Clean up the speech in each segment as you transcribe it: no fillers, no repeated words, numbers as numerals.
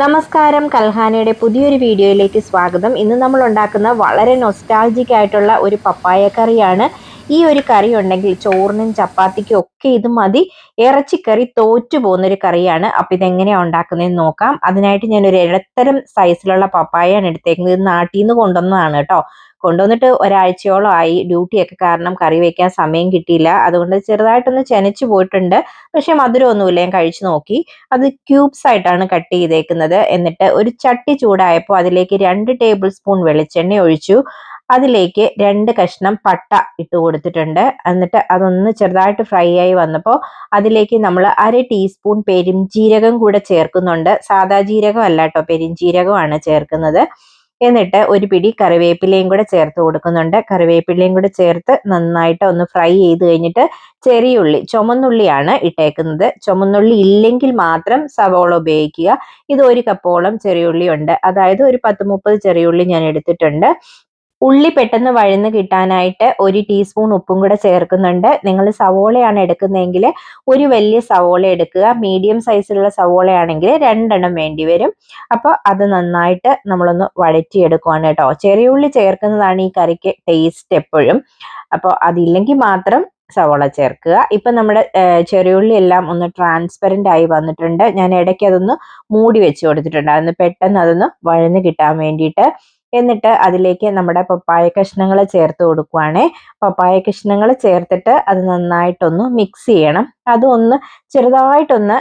നമസ്കാരം, കൽഹാനയുടെ പുതിയൊരു വീഡിയോയിലേക്ക് സ്വാഗതം. ഇന്ന് നമ്മൾ ഉണ്ടാക്കുന്ന വളരെ നൊസ്റ്റാൾജിക് ആയിട്ടുള്ള ഒരു പപ്പായ കറിയാണ്. ഈ ഒരു കറി ഉണ്ടെങ്കിൽ ചോറിനും ചപ്പാത്തിക്കും ഒക്കെ ഇത് മതി. ഇറച്ചിക്കറി തോറ്റു പോകുന്നൊരു കറിയാണ്. അപ്പം ഇതെങ്ങനെയാണ് ഉണ്ടാക്കുന്നതെന്ന് നോക്കാം. അതിനായിട്ട് ഞാനൊരു ഇടത്തരം സൈസിലുള്ള പപ്പായാണ് എടുത്തേക്കുന്നത്. ഇത് നാട്ടിൽ നിന്ന് കൊണ്ടുവന്നതാണ് കേട്ടോ. കൊണ്ടുവന്നിട്ട് ഒരാഴ്ചയോളം ആയി. ഡ്യൂട്ടിയൊക്കെ കാരണം കറി വെക്കാൻ സമയം കിട്ടിയില്ല. അതുകൊണ്ട് ചെറുതായിട്ടൊന്ന് ചെനച്ചു പോയിട്ടുണ്ട്. പക്ഷെ മധുരമൊന്നുമില്ല. ഞാൻ കഴിച്ചു നോക്കി. അത് ക്യൂബ്സ് ആയിട്ടാണ് കട്ട് ചെയ്തേക്കുന്നത്. എന്നിട്ട് ഒരു ചട്ടി ചൂടായപ്പോൾ അതിലേക്ക് 2 ടേബിൾ സ്പൂൺ വെളിച്ചെണ്ണ ഒഴിച്ചു. അതിലേക്ക് 2 കഷ്ണം പട്ട ഇട്ട് കൊടുത്തിട്ടുണ്ട്. എന്നിട്ട് അതൊന്ന് ചെറുതായിട്ട് ഫ്രൈ ആയി വന്നപ്പോൾ അതിലേക്ക് നമ്മൾ 1/2 ടീസ്പൂൺ പെരുംജീരകം കൂടെ ചേർക്കുന്നുണ്ട്. സാദാ ജീരകം അല്ല കേട്ടോ, പെരുംജീരകമാണ് ചേർക്കുന്നത്. എന്നിട്ട് ഒരു പിടി കറിവേപ്പിലയും കൂടെ ചേർത്ത് കൊടുക്കുന്നുണ്ട്. കറിവേപ്പിലയും കൂടെ ചേർത്ത് നന്നായിട്ട് ഒന്ന് ഫ്രൈ ചെയ്ത് കഴിഞ്ഞിട്ട് ചെറിയുള്ളി, ചുമന്നുള്ളിയാണ് ഇട്ടേക്കുന്നത്. ചുമന്നുള്ളി ഇല്ലെങ്കിൽ മാത്രം സവോള ഉപയോഗിക്കുക. ഇത് 1 കപ്പോളം ചെറിയുള്ളി ഉണ്ട്. അതായത് ഒരു 10-30 ചെറിയുള്ളി ഞാൻ എടുത്തിട്ടുണ്ട്. ഉള്ളി പെട്ടെന്ന് വഴന്ന് കിട്ടാനായിട്ട് 1 ടീസ്പൂൺ ഉപ്പും കൂടെ ചേർക്കുന്നുണ്ട്. നിങ്ങൾ സവോളയാണ് എടുക്കുന്നതെങ്കിൽ ഒരു വലിയ സവോള എടുക്കുക. മീഡിയം സൈസിലുള്ള സവോളയാണെങ്കിൽ 2 എണ്ണം വേണ്ടി വരും. അപ്പോൾ അത് നന്നായിട്ട് നമ്മളൊന്ന് വഴറ്റിയെടുക്കുവാണ് കേട്ടോ. ചെറിയ ഉള്ളി ചേർക്കുന്നതാണ് ഈ കറിക്ക് ടേസ്റ്റ് എപ്പോഴും. അപ്പോൾ അതില്ലെങ്കിൽ മാത്രം സവോള ചേർക്കുക. ഇപ്പം നമ്മുടെ ചെറിയുള്ളി എല്ലാം ഒന്ന് ട്രാൻസ്പെറൻ്റ് ആയി വന്നിട്ടുണ്ട്. ഞാൻ ഇടയ്ക്ക് അതൊന്ന് മൂടി വെച്ച് കൊടുത്തിട്ടുണ്ട്. അതൊന്ന് പെട്ടെന്ന് അതൊന്ന് വഴന്ന് കിട്ടാൻ വേണ്ടിയിട്ട്. എന്നിട്ട് അതിലേക്ക് നമ്മുടെ പപ്പായ കഷ്ണങ്ങൾ ചേർത്ത് കൊടുക്കുവാണേ. പപ്പായ കഷ്ണങ്ങൾ ചേർത്തിട്ട് അത് നന്നായിട്ടൊന്ന് മിക്സ് ചെയ്യണം. അതൊന്ന് ചെറുതായിട്ടൊന്ന്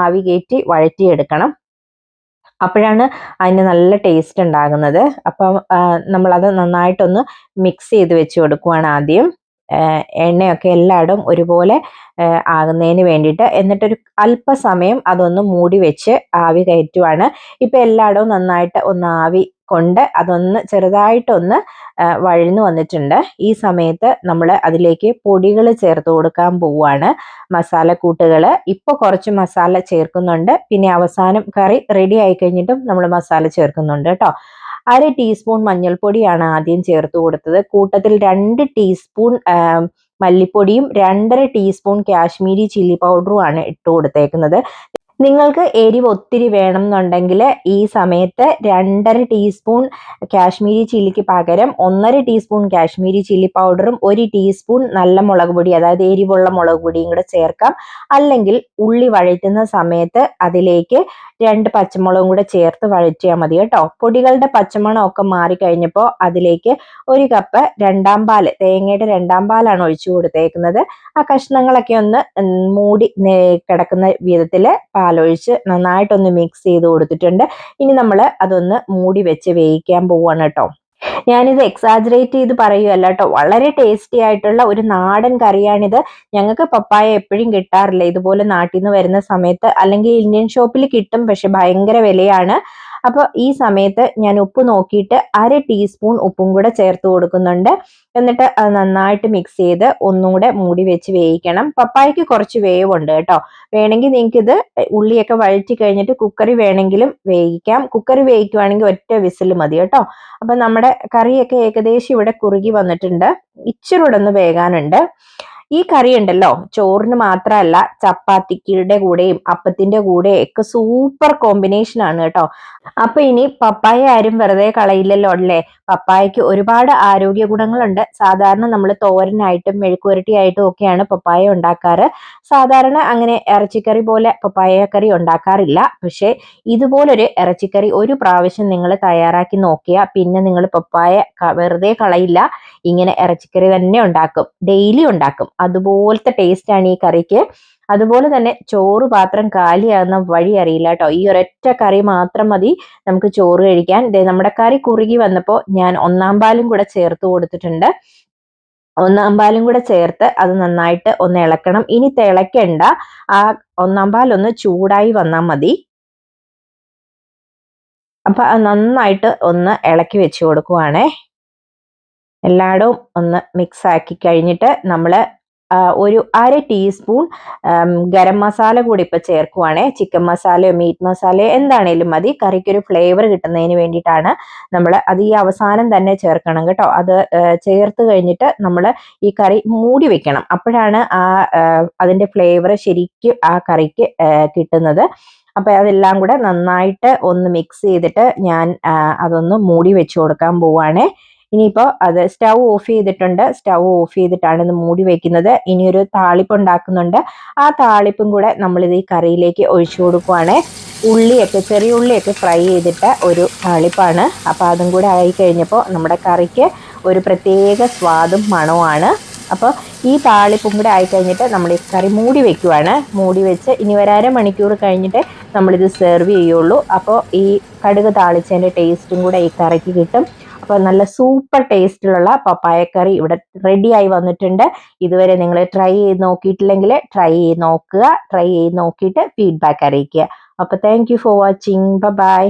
ആവി കയറ്റി വഴറ്റിയെടുക്കണം. അപ്പോഴാണ് അതിന് നല്ല ടേസ്റ്റ് ഉണ്ടാകുന്നത്. അപ്പം നമ്മളത് നന്നായിട്ടൊന്ന് മിക്സ് ചെയ്ത് വെച്ച് കൊടുക്കുവാണ് ആദ്യം. എണ്ണയൊക്കെ എല്ലായിടും ഒരുപോലെ ആകുന്നതിന് വേണ്ടിയിട്ട്. എന്നിട്ടൊരു അല്പസമയം അതൊന്ന് മൂടി വെച്ച് ആവി കയറ്റുവാണ്. ഇപ്പം എല്ലായിടവും നന്നായിട്ട് ഒന്ന് ആവി കൊണ്ട് അതൊന്ന് ചെറുതായിട്ടൊന്ന് വഴന്നു വന്നിട്ടുണ്ട്. ഈ സമയത്ത് നമ്മൾ അതിലേക്ക് പൊടികൾ ചേർത്ത് കൊടുക്കാൻ പോവുകയാണ്. മസാലക്കൂട്ടുകൾ ഇപ്പോൾ കുറച്ച് മസാല ചേർക്കുന്നുണ്ട്. പിന്നെ അവസാനം കറി റെഡി ആയി കഴിഞ്ഞിട്ടും നമ്മൾ മസാല ചേർക്കുന്നുണ്ട് കേട്ടോ. 1/2 ടീസ്പൂൺ മഞ്ഞൾപ്പൊടിയാണ് ആദ്യം ചേർത്ത് കൊടുത്തത്. കൂട്ടത്തിൽ 2 ടീസ്പൂൺ മല്ലിപ്പൊടിയും 2.5 ടീസ്പൂൺ കാശ്മീരി ചില്ലി പൗഡറുമാണ് ഇട്ട് കൊടുത്തേക്കുന്നത്. നിങ്ങൾക്ക് എരിവ് ഒത്തിരി വേണം എന്നുണ്ടെങ്കിൽ ഈ സമയത്ത് 2.5 ടീസ്പൂൺ കാശ്മീരി ചില്ലിക്ക് പകരം 1.5 ടീസ്പൂൺ കാശ്മീരി ചില്ലി പൗഡറും 1 ടീസ്പൂൺ നല്ല മുളക് പൊടി, അതായത് എരിവുള്ള മുളക് പൊടിയും കൂടെ ചേർക്കാം. അല്ലെങ്കിൽ ഉള്ളി വഴറ്റുന്ന സമയത്ത് അതിലേക്ക് 2 പച്ചമുളകും കൂടെ ചേർത്ത് വഴറ്റിയാൽ മതി കേട്ടോ. പൊടികളുടെ പച്ചമണം ഒക്കെ മാറിക്കഴിഞ്ഞപ്പോൾ അതിലേക്ക് 1 കപ്പ് 2-ാം പാൽ, തേങ്ങയുടെ 2-ാം പാലാണ് ഒഴിച്ചു കൊടുത്തേക്കുന്നത്. ആ കഷ്ണങ്ങളൊക്കെ ഒന്ന് മൂടി കിടക്കുന്ന വിധത്തിൽ പാലൊഴിച്ച് നന്നായിട്ടൊന്ന് മിക്സ് ചെയ്ത് കൊടുത്തിട്ടുണ്ട്. ഇനി നമ്മൾ അതൊന്ന് മൂടി വെച്ച് വേവിക്കാൻ പോവുകയാണ് കേട്ടോ. ഞാനിത് എക്സാജറേറ്റ് ചെയ്ത് പറയുകയല്ല കേട്ടോ. വളരെ ടേസ്റ്റി ആയിട്ടുള്ള ഒരു നാടൻ കറിയാണിത്. ഞങ്ങൾക്ക് പപ്പായ എപ്പോഴും കിട്ടാറില്ല ഇതുപോലെ നാട്ടിൽ നിന്ന് വരുന്ന സമയത്ത്. അല്ലെങ്കിൽ ഇന്ത്യൻ ഷോപ്പിൽ കിട്ടും, പക്ഷെ ഭയങ്കര വിലയാണ്. അപ്പോൾ ഈ സമയത്ത് ഞാൻ ഉപ്പ് നോക്കിയിട്ട് 1/2 ടീസ്പൂൺ ഉപ്പും കൂടെ ചേർത്ത് കൊടുക്കുന്നുണ്ട്. എന്നിട്ട് അത് നന്നായിട്ട് മിക്സ് ചെയ്ത് ഒന്നും കൂടെ മൂടി വെച്ച് വേവിക്കണം. പപ്പായക്ക് കുറച്ച് വേവുണ്ട് കേട്ടോ. വേണമെങ്കിൽ നിങ്ങൾക്ക് ഇത് ഉള്ളിയൊക്കെ വഴറ്റി കഴിഞ്ഞിട്ട് കുക്കറി വേണമെങ്കിലും വേവിക്കാം. കുക്കറി വേവിക്കുവാണെങ്കിൽ ഒറ്റ വിസിൽ മതി കേട്ടോ. അപ്പം നമ്മുടെ കറിയൊക്കെ ഏകദേശം ഇവിടെ കുറുകി വന്നിട്ടുണ്ട്. ഇച്ചിരി കൂടെ ഒന്ന് വേകാനുണ്ട്. ഈ കറി ഉണ്ടല്ലോ, ചോറിന് മാത്രമല്ല ചപ്പാത്തിയുടെ കൂടെയും അപ്പത്തിന്റെ കൂടെയും ഒക്കെ സൂപ്പർ കോമ്പിനേഷൻ ആണ് കേട്ടോ. അപ്പൊ ഇനി പപ്പായ ആരും വെറുതെ കളയില്ലല്ലോ അല്ലേ. പപ്പായക്ക് ഒരുപാട് ആരോഗ്യ ഗുണങ്ങളുണ്ട്. സാധാരണ നമ്മൾ തോരനായിട്ടും മെഴുക്കുവരട്ടിയായിട്ടും ഒക്കെയാണ് പപ്പായ ഉണ്ടാക്കാറ്. സാധാരണ അങ്ങനെ ഇറച്ചിക്കറി പോലെ പപ്പായ കറി ഉണ്ടാക്കാറില്ല. പക്ഷെ ഇതുപോലൊരു ഇറച്ചിക്കറി ഒരു പ്രാവശ്യം നിങ്ങൾ തയ്യാറാക്കി നോക്കിയാൽ പിന്നെ നിങ്ങൾ പപ്പായ വെറുതെ കളയില്ല. ഇങ്ങനെ ഇറച്ചിക്കറി തന്നെ ഉണ്ടാക്കും, ഡെയിലി ഉണ്ടാക്കും. അതുപോലത്തെ ടേസ്റ്റാണ് ഈ കറിക്ക്. അതുപോലെ തന്നെ ചോറ് പാത്രം കാലിയാകുന്ന വഴി അറിയില്ല കേട്ടോ. ഈ ഒരൊറ്റ കറി മാത്രം മതി നമുക്ക് ചോറ് കഴിക്കാൻ. നമ്മുടെ കറി കുറുകി വന്നപ്പോൾ ഞാൻ 1-ാം പാലും കൂടെ ചേർത്ത് കൊടുത്തിട്ടുണ്ട്. 1-ാം പാലും കൂടെ ചേർത്ത് അത് നന്നായിട്ട് ഒന്ന് ഇളക്കണം. ഇനി തിളയ്ക്കണ്ട, ആ 1-ാം പാലൊന്ന് ചൂടായി വന്നാൽ മതി. അപ്പൊ നന്നായിട്ട് ഒന്ന് ഇളക്കി വെച്ച് കൊടുക്കുവാണേ. എല്ലായിടവും ഒന്ന് മിക്സ് ആക്കി കഴിഞ്ഞിട്ട് നമ്മൾ ഒരു 1/2 ടീസ്പൂൺ ഗരം മസാല കൂടി ഇപ്പം ചേർക്കുവാണേ. ചിക്കൻ മസാലയോ മീറ്റ് മസാലയോ എന്താണേലും മതി. കറിക്കൊരു ഫ്ലേവർ കിട്ടുന്നതിന് വേണ്ടിയിട്ടാണ് നമ്മൾ അത് ഈ അവസാനം തന്നെ ചേർക്കണം കേട്ടോ. അത് ചേർത്ത് കഴിഞ്ഞിട്ട് നമ്മൾ ഈ കറി മൂടി വെക്കണം. അപ്പോഴാണ് അതിൻ്റെ ഫ്ലേവർ ശരിക്കും ആ കറിക്ക് കിട്ടുന്നത്. അപ്പോൾ അതെല്ലാം കൂടെ നന്നായിട്ട് ഒന്ന് മിക്സ് ചെയ്തിട്ട് ഞാൻ അതൊന്ന് മൂടി വെച്ച് കൊടുക്കാൻ പോവാണ്. ഇനിയിപ്പോൾ അത് സ്റ്റൗ ഓഫ് ചെയ്തിട്ടുണ്ട്. സ്റ്റൗ ഓഫ് ചെയ്തിട്ടാണ് ഇത് മൂടി വെക്കുന്നത്. ഇനിയൊരു താളിപ്പ് ഉണ്ടാക്കുന്നുണ്ട്. ആ താളിപ്പും കൂടെ നമ്മളിത് ഈ കറിയിലേക്ക് ഒഴിച്ചു കൊടുക്കുവാണ്. ഉള്ളിയൊക്കെ ചെറിയ ഉള്ളിയൊക്കെ ഫ്രൈ ചെയ്തിട്ട് ഒരു താളിപ്പാണ്. അപ്പോൾ അതും കൂടെ ആയി കഴിഞ്ഞപ്പോൾ നമ്മുടെ കറിക്ക് ഒരു പ്രത്യേക സ്വാദും മണവുമാണ്. അപ്പോൾ ഈ താളിപ്പും കൂടെ ആയിക്കഴിഞ്ഞിട്ട് നമ്മൾ ഈ കറി മൂടി വെക്കുവാണ്. മൂടി വെച്ച് ഇനി ഒരു അരമണിക്കൂർ കഴിഞ്ഞിട്ട് നമ്മളിത് സെർവ് ചെയ്യുള്ളൂ. അപ്പോൾ ഈ കടുക് താളിച്ചതിൻ്റെ ടേസ്റ്റും കൂടെ ഈ കറിക്ക് കിട്ടും. അപ്പോൾ നല്ല സൂപ്പർ ടേസ്റ്റിലുള്ള പപ്പായക്കറി ഇവിടെ റെഡിയായി വന്നിട്ടുണ്ട്. ഇതുവരെ നിങ്ങൾ ട്രൈ ചെയ്ത് നോക്കിയിട്ടില്ലെങ്കിൽ ട്രൈ ചെയ്ത് നോക്കുക. ട്രൈ ചെയ്ത് നോക്കിയിട്ട് ഫീഡ്ബാക്ക് അറിയിക്കുക. അപ്പോൾ thank you for watching. By.